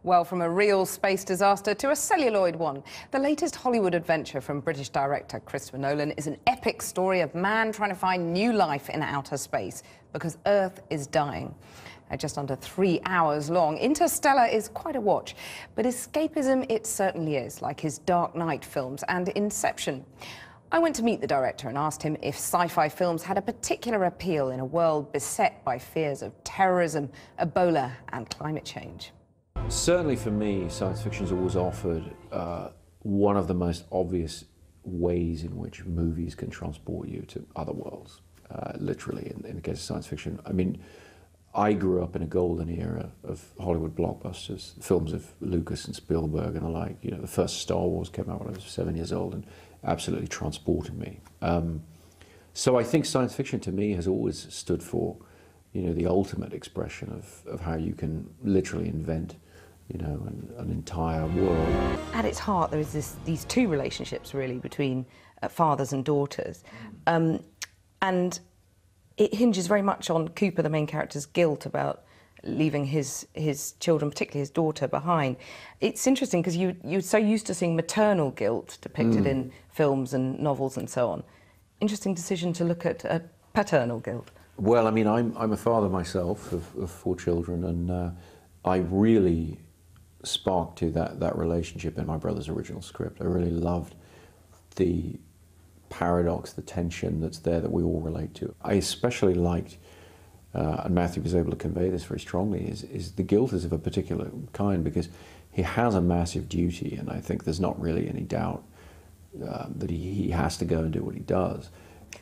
Well, from a real space disaster to a celluloid one, the latest Hollywood adventure from British director Christopher Nolan is an epic story of man trying to find new life in outer space because Earth is dying. At just under 3 hours long, Interstellar is quite a watch, but escapism it certainly is, like his Dark Knight films and Inception. I went to meet the director and asked him if sci-fi films had a particular appeal in a world beset by fears of terrorism, Ebola and climate change. Certainly for me, science fiction's always offered one of the most obvious ways in which movies can transport you to other worlds, literally, in the case of science fiction. I mean, I grew up in a golden era of Hollywood blockbusters, films of Lucas and Spielberg and the like. You know, the first Star Wars came out when I was 7 years old and absolutely transported me. So I think science fiction to me has always stood for, you know, the ultimate expression of how you can literally invent, you know, an entire world. At its heart, there is these two relationships, really, between fathers and daughters. And it hinges very much on Cooper, the main character's guilt about leaving his children, particularly his daughter, behind. It's interesting because you're so used to seeing maternal guilt depicted in films and novels and so on. Interesting decision to look at paternal guilt. Well, I mean, I'm a father myself of 4 children, and I really sparked to that relationship in my brother's original script. I really loved the paradox, the tension that's there that we all relate to. I especially liked, and Matthew was able to convey this very strongly, is the guilt is of a particular kind because he has a massive duty, and I think there's not really any doubt that he has to go and do what he does.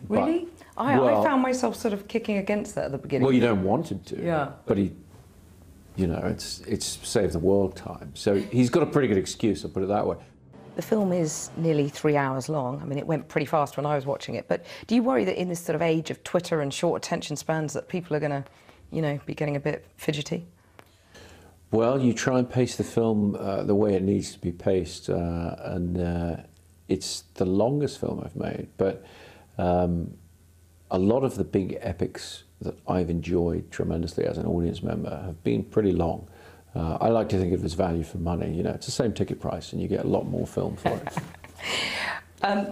Really? But, I found myself sort of kicking against that at the beginning. Well, you don't want him to. Yeah. But he, you know, it's save the world time. So he's got a pretty good excuse, I'll put it that way. The film is nearly 3 hours long. I mean, it went pretty fast when I was watching it. But do you worry that in this sort of age of Twitter and short attention spans that people are going to, you know, be getting a bit fidgety? Well, you try and pace the film the way it needs to be paced, and it's the longest film I've made. But a lot of the big epics that I've enjoyed tremendously as an audience member have been pretty long. I like to think of it as value for money. You know, it's the same ticket price and you get a lot more film for it.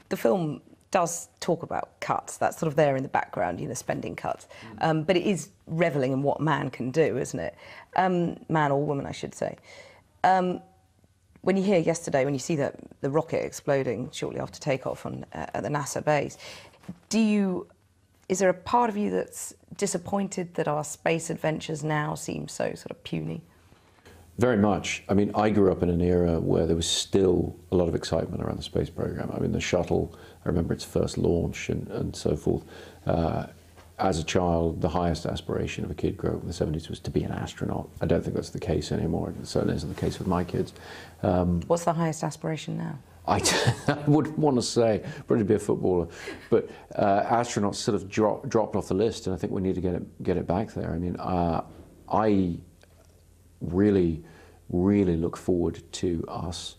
The film does talk about cuts. That's sort of there in the background, you know, spending cuts. But it is revelling in what man can do, isn't it? Man or woman, I should say. When you hear yesterday, when you see the rocket exploding shortly after takeoff at the NASA base, is there a part of you that's disappointed that our space adventures now seem so sort of puny? Very much. I mean, I grew up in an era where there was still a lot of excitement around the space program. I mean, the shuttle, I remember its first launch and so forth. As a child, the highest aspiration of a kid growing up in the 70s was to be an astronaut. I don't think that's the case anymore. It certainly isn't the case with my kids. What's the highest aspiration now? I wouldn't want to say, probably be a footballer, but astronauts sort of dropped off the list, and I think we need to get it back there. I mean, I really look forward to us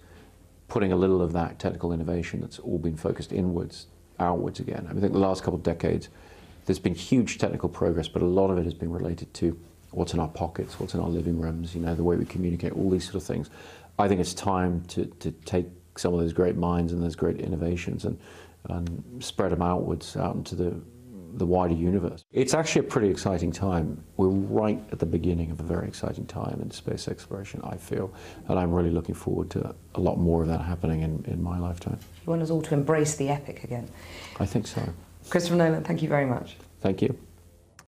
putting a little of that technical innovation that's all been focused inwards, outwards again. I mean, I think the last couple of decades, there's been huge technical progress, but a lot of it has been related to what's in our pockets, what's in our living rooms, you know, the way we communicate, all these sort of things. I think it's time to take some of those great minds and those great innovations and spread them outwards, out into the wider universe. It's actually a pretty exciting time. We're right at the beginning of a very exciting time in space exploration, I feel, and I'm really looking forward to a lot more of that happening in my lifetime. You want us all to embrace the epic again? I think so. Christopher Nolan, thank you very much. Thank you.